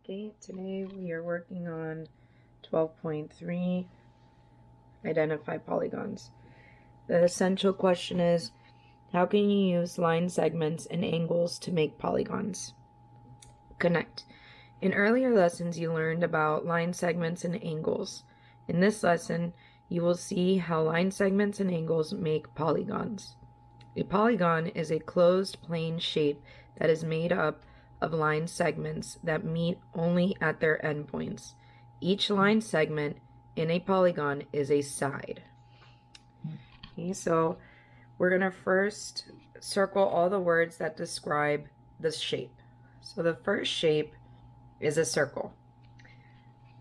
update. Today we are working on 12.3, identify polygons. The essential question is, how can you use line segments and angles to make polygons? Connect. In earlier lessons you learned about line segments and angles. In this lesson you will see how line segments and angles make polygons. A polygon is a closed plane shape that is made up of line segments that meet only at their endpoints. Each line segment in a polygon is a side. Okay, so we're going to first circle all the words that describe the shape. So the first shape is a circle.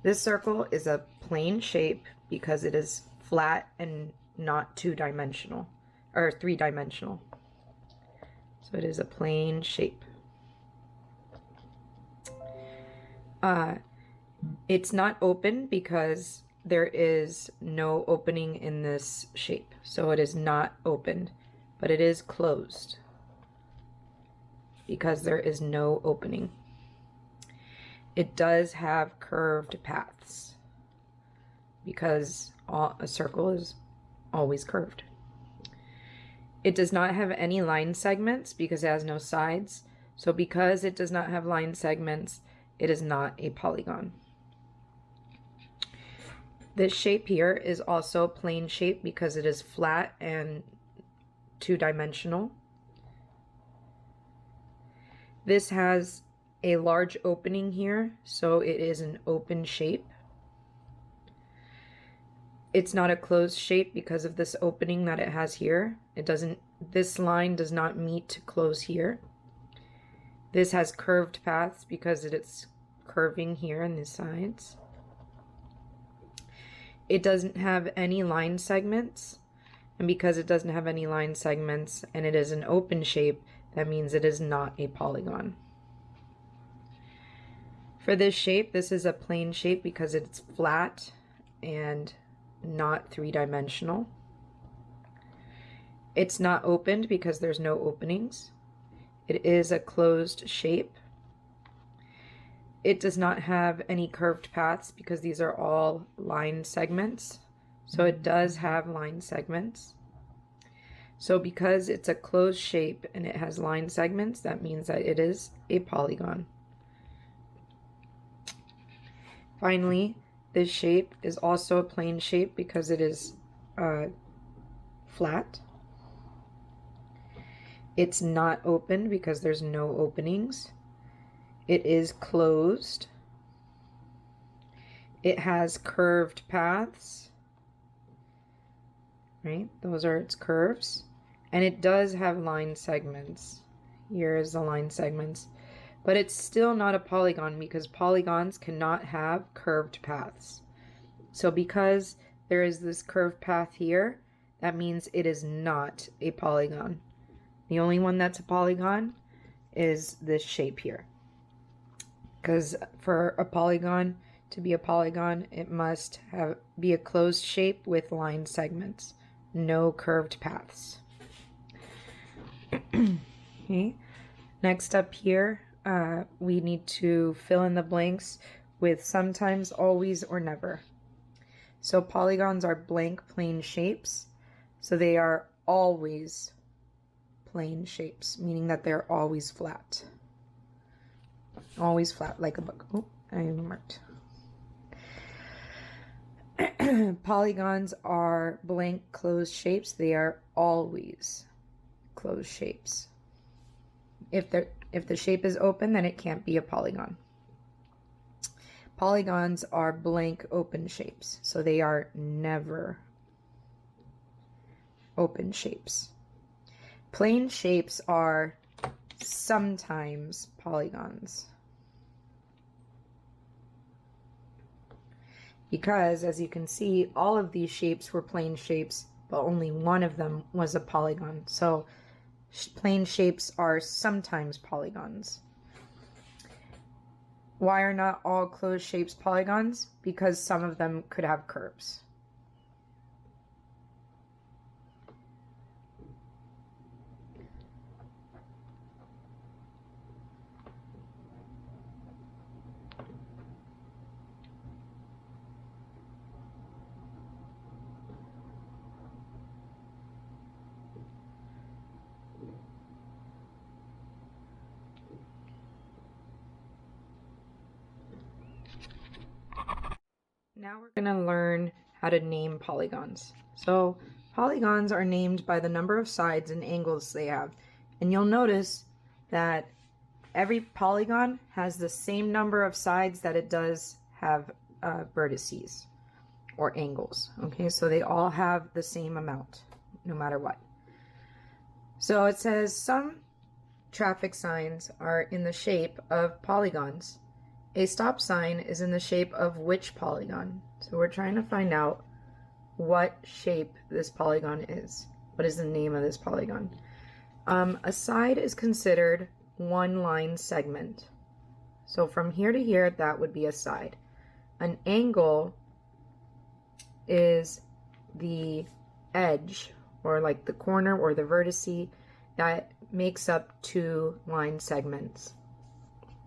This circle is a plane shape because it is flat and not two-dimensional or three-dimensional. So it is a plane shape. It's not open because there is no opening in this shape. So it is not open, but it is closed because there is no opening. It does have curved paths because a circle is always curved. It does not have any line segments because it has no sides. So because it does not have line segments, it is not a polygon. This shape here is also a plane shape because it is flat and two-dimensional. This has a large opening here, so it is an open shape. It's not a closed shape because of this opening that it has here. This line does not meet to close here. This has curved paths because it's curving here on the sides. It doesn't have any line segments, and because it doesn't have any line segments and it is an open shape, that means it is not a polygon. For this shape, this is a plane shape because it's flat and not three-dimensional. It's not opened because there's no openings. It is a closed shape. It does not have any curved paths because these are all line segments. So it does have line segments. So because it's a closed shape and it has line segments, that means that it is a polygon. Finally, this shape is also a plane shape because it is flat. It's not open because there's no openings. It is closed. It has curved paths, right? Those are its curves. And it does have line segments. Here is the line segments. But it's still not a polygon because polygons cannot have curved paths. So because there is this curved path here, that means it is not a polygon. The only one that's a polygon is this shape here. Because for a polygon to be a polygon, it must be a closed shape with line segments, no curved paths. Okay. Next up here, we need to fill in the blanks with sometimes, always, or never. So polygons are blank plane shapes, so they are always plane shapes, meaning that they're always flat. Always flat, like a book. Oh, I marked. Polygons are blank closed shapes. They are always closed shapes. If the shape is open, then it can't be a polygon. Polygons are blank open shapes, so they are never open shapes. Plane shapes are sometimes polygons. Because, as you can see, all of these shapes were plane shapes, but only one of them was a polygon. So plane shapes are sometimes polygons. Why are not all closed shapes polygons? Because some of them could have curves. now we're going to learn how to name polygons. So polygons are named by the number of sides and angles they have. And you'll notice that every polygon has the same number of sides that it does have vertices or angles. Okay, so they all have the same amount no matter what. So it says some traffic signs are in the shape of polygons. A stop sign is in the shape of which polygon? So we're trying to find out what shape this polygon is. What is the name of this polygon? A side is considered one line segment. So from here to here, that would be a side. An angle is the edge, or like the corner or the vertice that makes up two line segments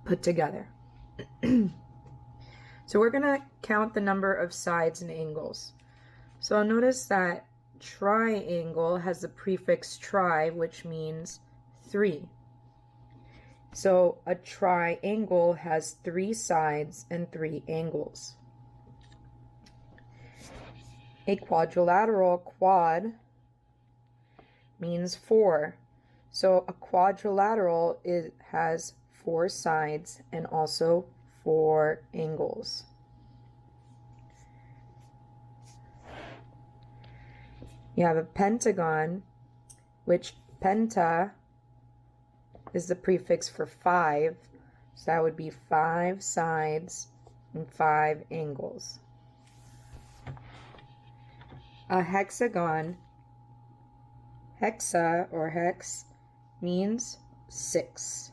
put together. So we're going to count the number of sides and angles. So I'll notice that triangle has the prefix tri, which means 3. So a triangle has 3 sides and 3 angles. A quadrilateral, quad, means 4. So a quadrilateral has 4 sides and also 4 angles. You have a pentagon, which penta is the prefix for 5. So that would be 5 sides and 5 angles. A hexagon, hexa or hex, means 6.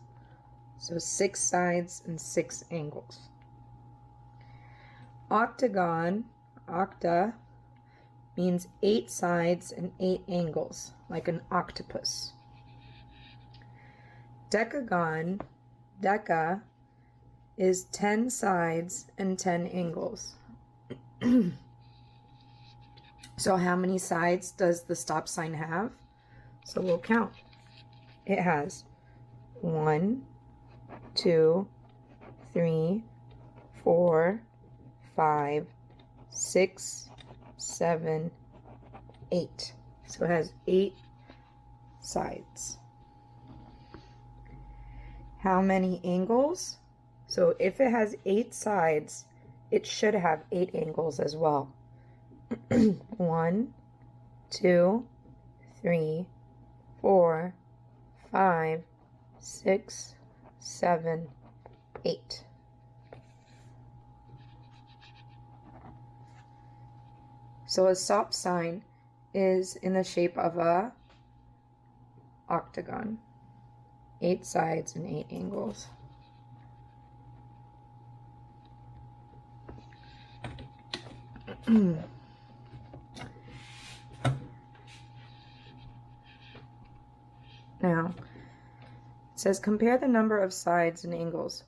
So 6 sides and 6 angles. Octagon, octa, means 8 sides and 8 angles, like an octopus. Decagon, deca, is 10 sides and 10 angles. So how many sides does the stop sign have? So we'll count. It has 1, 2, 3, 4, 5, 6, 7, 8. So it has 8 sides. How many angles? So if it has 8 sides, it should have 8 angles as well. 1, 2, 3, 4, 5, 6, 7, 8. So a stop sign is in the shape of a octagon. 8 sides and 8 angles. Now, it says compare the number of sides and angles.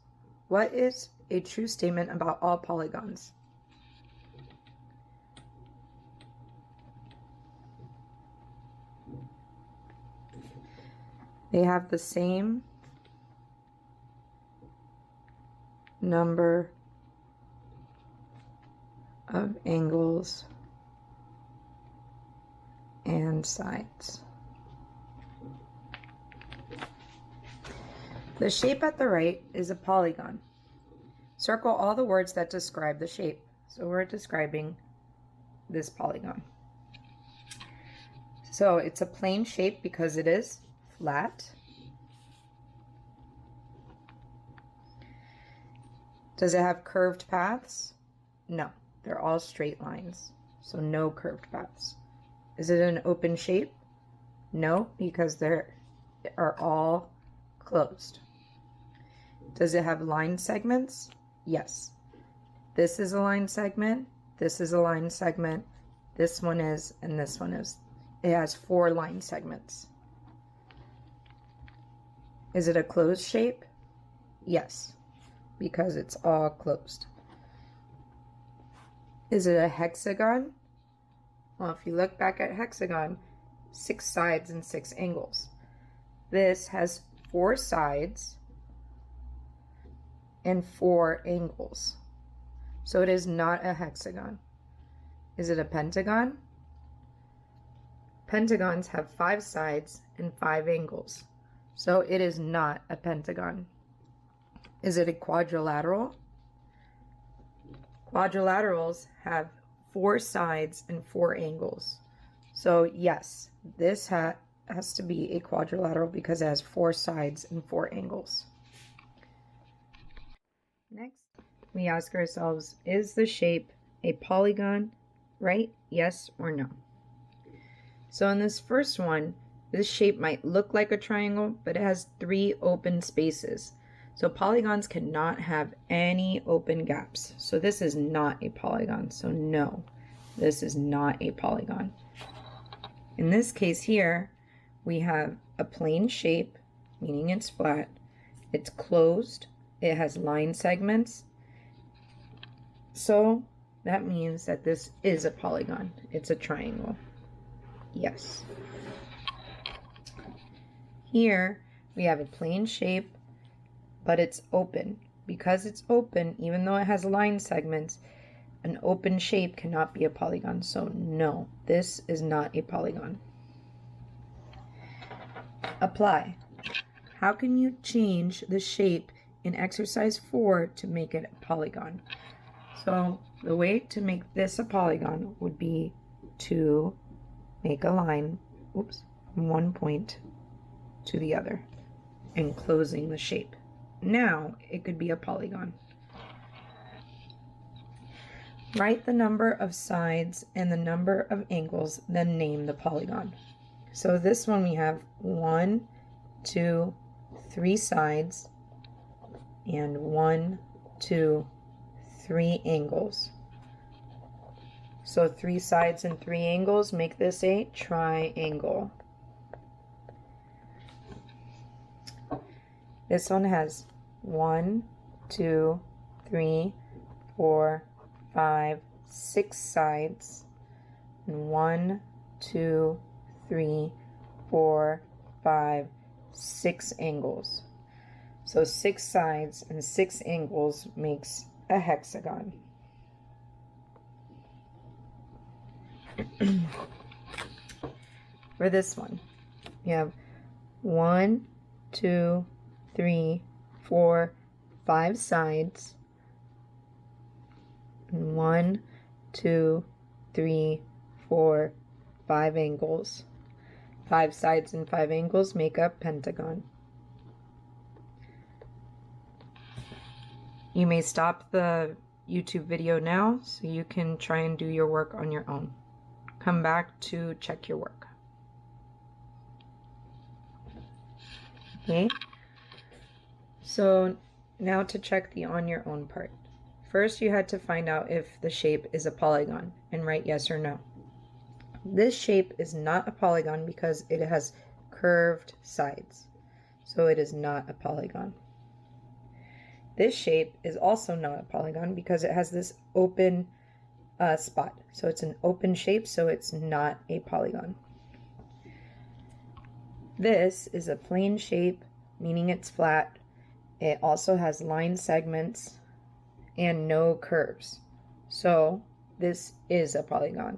What is a true statement about all polygons? They have the same number of angles and sides. The shape at the right is a polygon. Circle all the words that describe the shape. So we're describing this polygon. So it's a plane shape because it is flat. Does it have curved paths? No, they're all straight lines. So no curved paths. Is it an open shape? No, because they are all closed. Does it have line segments? Yes. This is a line segment, this is a line segment, this one is, and this one is. It has 4 line segments. Is it a closed shape? Yes, because it's all closed. Is it a hexagon? Well, if you look back at hexagon, 6 sides and 6 angles. This has 4 sides and 4 angles. So it is not a hexagon. Is it a pentagon? Pentagons have 5 sides and 5 angles. So it is not a pentagon. Is it a quadrilateral? Quadrilaterals have 4 sides and 4 angles. So yes, this has to be a quadrilateral because it has 4 sides and 4 angles. Next, we ask ourselves, is the shape a polygon? Right? Yes or no? So in this first one, this shape might look like a triangle, but it has 3 open spaces. So polygons cannot have any open gaps. So this is not a polygon. So no, this is not a polygon. In this case here, we have a plane shape, meaning it's flat. It's closed. It has line segments. So that means that this is a polygon. It's a triangle. Yes. Here we have a plane shape, but it's open. Because it's open, even though it has line segments, an open shape cannot be a polygon. So no, this is not a polygon. Apply. How can you change the shape in exercise 4 to make it a polygon? So the way to make this a polygon would be to make a line, from one point to the other, enclosing the shape. Now it could be a polygon. Write the number of sides and the number of angles, then name the polygon. So this one we have 1, 2, 3 sides and 1, 2, 3 angles. So 3 sides and 3 angles make this a triangle. This one has 1, 2, 3, 4, 5, 6 sides, and 1, 2, 3, 4, 5, 6 angles. So 6 sides and 6 angles makes a hexagon. For this one, we have 1, 2, 3, 4, 5 sides, and 1, 2, 3, 4, 5 angles. 5 sides and 5 angles make a pentagon. You may stop the YouTube video now so you can try and do your work on your own. Come back to check your work. Okay, so now to check the on your own part. First, you had to find out if the shape is a polygon and write yes or no. This shape is not a polygon because it has curved sides, so it is not a polygon. This shape is also not a polygon because it has this open spot, so it's an open shape, so it's not a polygon. This is a plane shape, meaning it's flat. It also has line segments and no curves, so this is a polygon.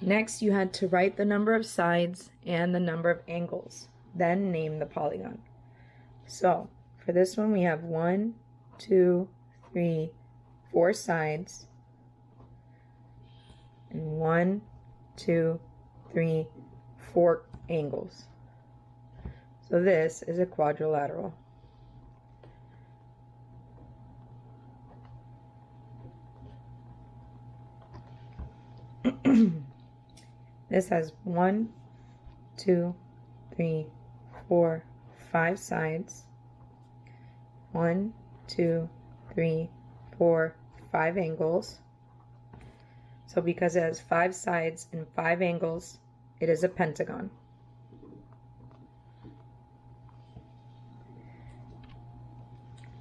Next, you had to write the number of sides and the number of angles, then name the polygon. So for this one, we have 1, 2, 3, 4 sides, and 1, 2, 3, 4 angles. So this is a quadrilateral. This has 1, 2, 3, 4, 5 sides. 1, 2, 3, 4, 5 angles. So because it has 5 sides and 5 angles, it is a pentagon.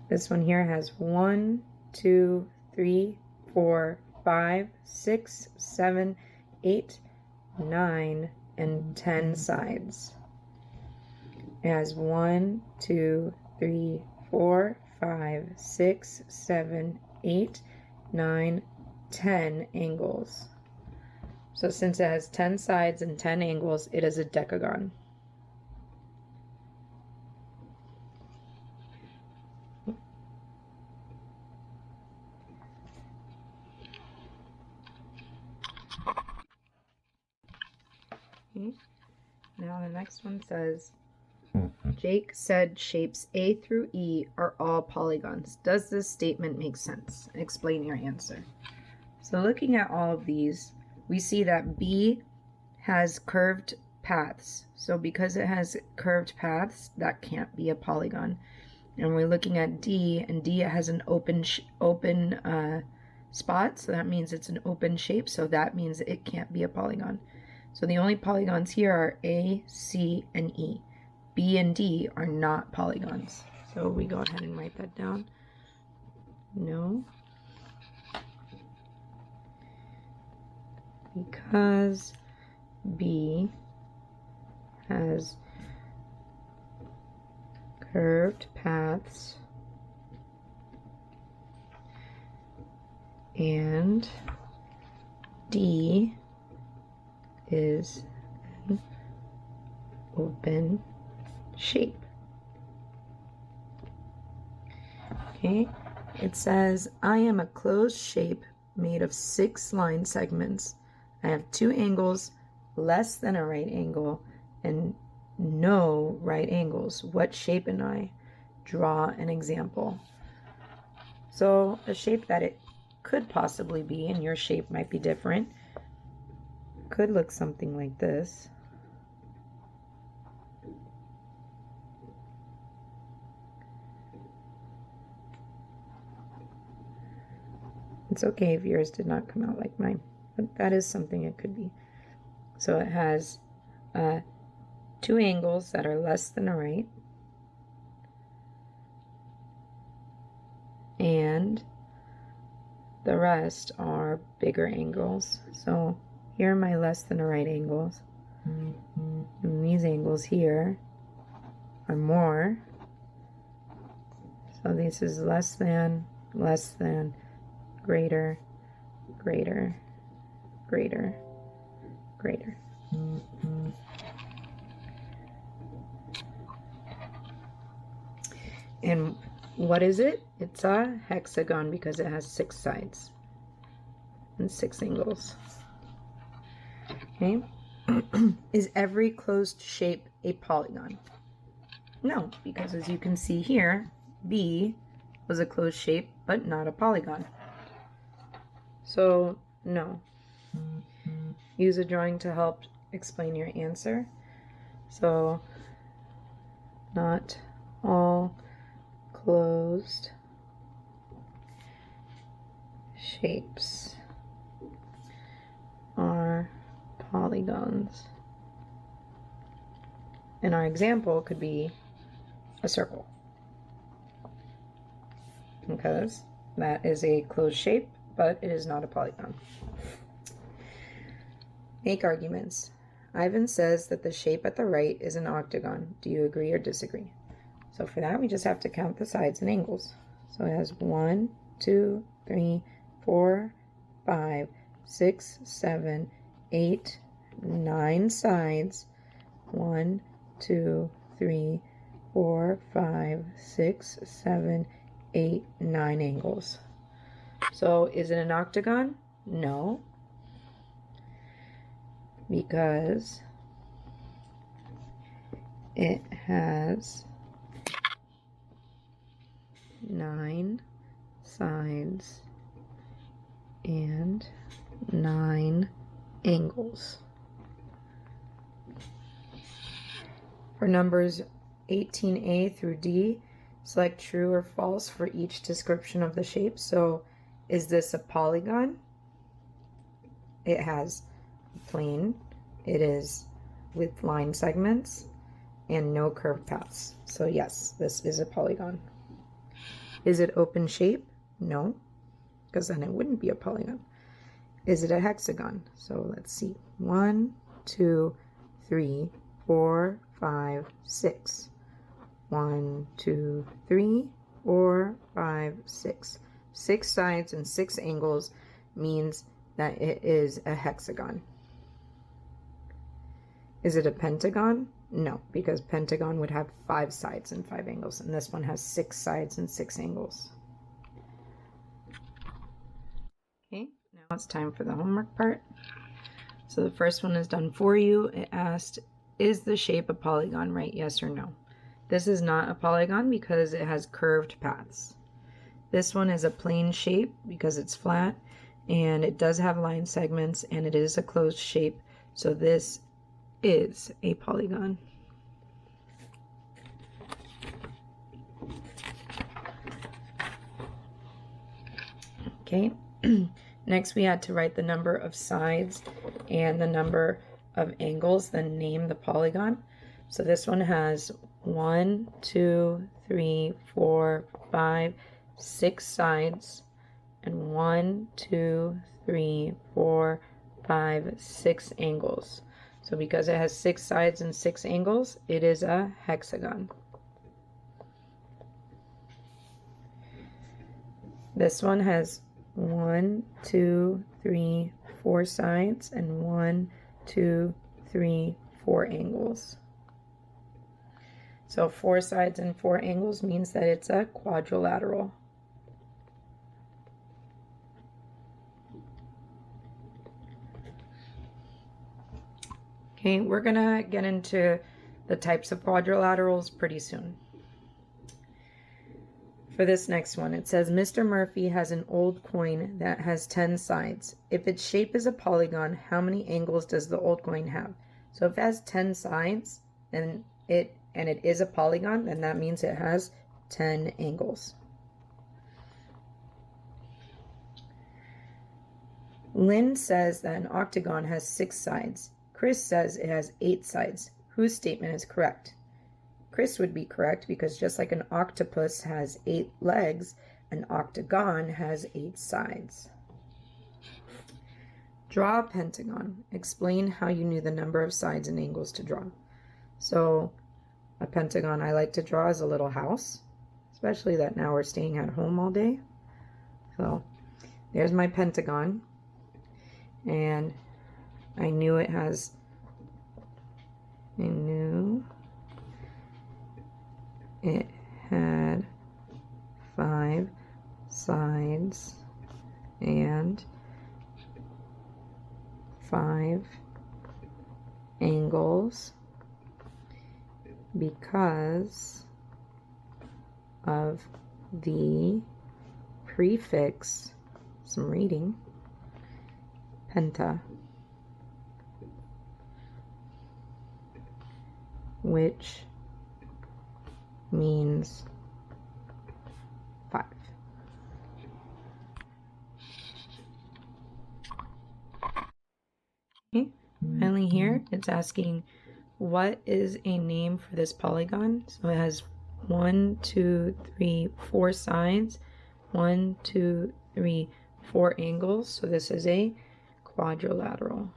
This one here has 1, 2, 3, 4, 5, 6, 7, 8, 9, and 10 sides. It has 1, 2, 3, 4, 5, 6, 7, 8, 9, 10 angles. So since it has 10 sides and 10 angles, it is a decagon. Okay. Now the next one says, Jake said shapes A through E are all polygons. Does this statement make sense? Explain your answer. So looking at all of these, we see that B has curved paths. So because it has curved paths, that can't be a polygon. And we're looking at D, and D has an open spot, so that means it's an open shape, so that means it can't be a polygon. So the only polygons here are A, C, and E. B and D are not polygons. So we go ahead and write that down. No. Because B has curved paths and D is an open shape. Okay, it says, I am a closed shape made of 6 line segments. I have 2 angles less than a right angle and no right angles. What shape am I? Draw an example. So a shape that it could possibly be, and your shape might be different, could look something like this. It's okay if yours did not come out like mine, but that is something it could be. So it has 2 angles that are less than a right, and the rest are bigger angles. So here are my less than a right angles, and these angles here are more. So this is less than, greater, greater, greater, greater. And what is it? It's a hexagon because it has 6 sides and 6 angles. Okay. Is every closed shape a polygon? No, because as you can see here, B was a closed shape, but not a polygon. So, no. Use a drawing to help explain your answer. So, not all closed shapes are polygons. And our example could be a circle, because that is a closed shape, but it is not a polygon. Make arguments. Ivan says that the shape at the right is an octagon. Do you agree or disagree? So for that, we just have to count the sides and angles. So it has 1, 2, 3, 4, 5, 6, 7, 8, 9 sides. 1, 2, 3, 4, 5, 6, 7, 8, 9 angles. So is it an octagon? No, because it has 9 sides and 9 angles. For numbers 18a through D, select true or false for each description of the shape. So is this a polygon? It has a plane, it is with line segments, and no curved paths. So yes, this is a polygon. Is it open shape? No, because then it wouldn't be a polygon. Is it a hexagon? So let's see. 1, 2, 3, 4, 5, 6. 1, 2, 3, 4, 5, 6. 6 sides and 6 angles means that it is a hexagon. Is it a pentagon? No, because pentagon would have 5 sides and 5 angles, and this one has 6 sides and 6 angles. Okay, now it's time for the homework part. So the first one is done for you. It asked, is the shape a polygon, right? Yes or no? This is not a polygon because it has curved paths. This one is a plane shape because it's flat, and it does have line segments, and it is a closed shape, so this is a polygon. Okay, next we had to write the number of sides and the number of angles, then name the polygon. So this one has 1, 2, 3, 4, 5, 6 sides, and 1, 2, 3, 4, 5, 6 angles. So because it has 6 sides and 6 angles, it is a hexagon. This one has 1, 2, 3, 4 sides and 1, 2, 3, 4 angles. So 4 sides and 4 angles means that it's a quadrilateral. Okay, we're gonna get into the types of quadrilaterals pretty soon. For this next one, it says, Mr. Murphy has an old coin that has 10 sides. If its shape is a polygon, how many angles does the old coin have? So if it has 10 sides and it is a polygon, then that means it has 10 angles. Lynn says that an octagon has 6 sides. Chris says it has 8 sides. Whose statement is correct? Chris would be correct because just like an octopus has 8 legs, an octagon has 8 sides. Draw a pentagon. Explain how you knew the number of sides and angles to draw. So a pentagon I like to draw is a little house, especially that now we're staying at home all day. So there's my pentagon, and I knew it had 5 sides and 5 angles because of the prefix, some reading, penta, which means 5. Okay, finally here it's asking, what is a name for this polygon? So it has 1, 2, 3, 4 sides, 1, 2, 3, 4 angles. So this is a quadrilateral.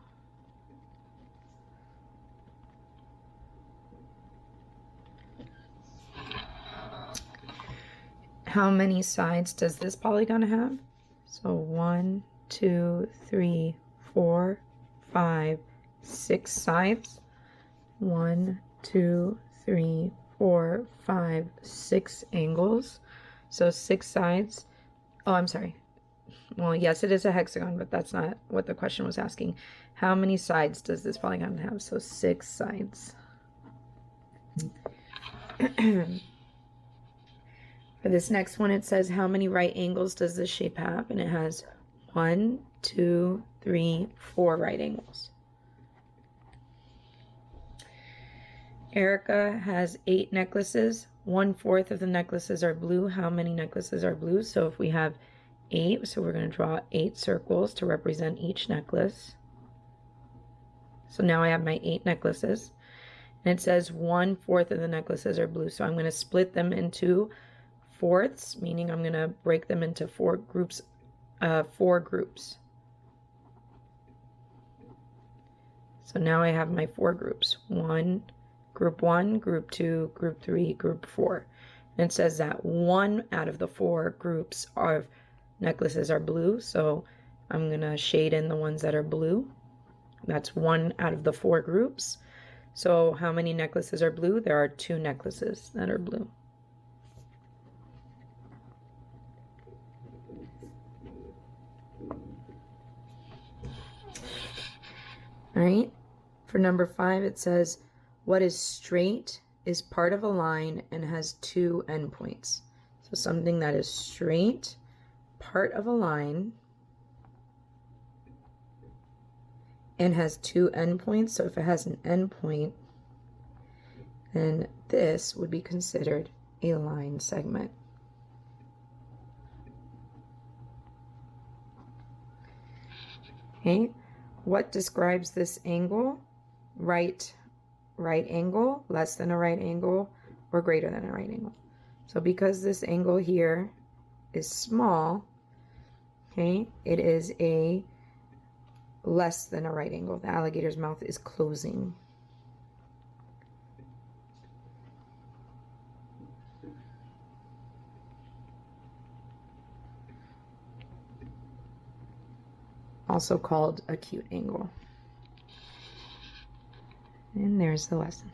How many sides does this polygon have? So 1, 2, 3, 4, 5, 6 sides. 1, 2, 3, 4, 5, 6 angles. So 6 sides. Oh, I'm sorry. Well, yes, it is a hexagon, but that's not what the question was asking. How many sides does this polygon have? So 6 sides. For this next one, it says, how many right angles does this shape have? And it has 1, 2, 3, 4 right angles. Erica has 8 necklaces. 1/4 of the necklaces are blue. How many necklaces are blue? So if we have 8, so we're going to draw 8 circles to represent each necklace. So now I have my 8 necklaces. And it says 1/4 of the necklaces are blue. So I'm going to split them into fourths, meaning I'm going to break them into 4 groups. So now I have my 4 groups. Group 1, Group 2, Group 3, Group 4. And it says that 1 out of the 4 groups of necklaces are blue. So I'm going to shade in the ones that are blue. That's 1 out of the 4 groups. So how many necklaces are blue? There are 2 necklaces that are blue. All right. For number 5, it says, what is straight, is part of a line, and has 2 endpoints. So something that is straight, part of a line, and has 2 endpoints. So if it has an endpoint, then this would be considered a line segment. Okay, what describes this angle? Right angle, less than a right angle, or greater than a right angle. So because this angle here is small, okay, it is a less than a right angle. The alligator's mouth is closing. Also called acute angle. And there's the lesson.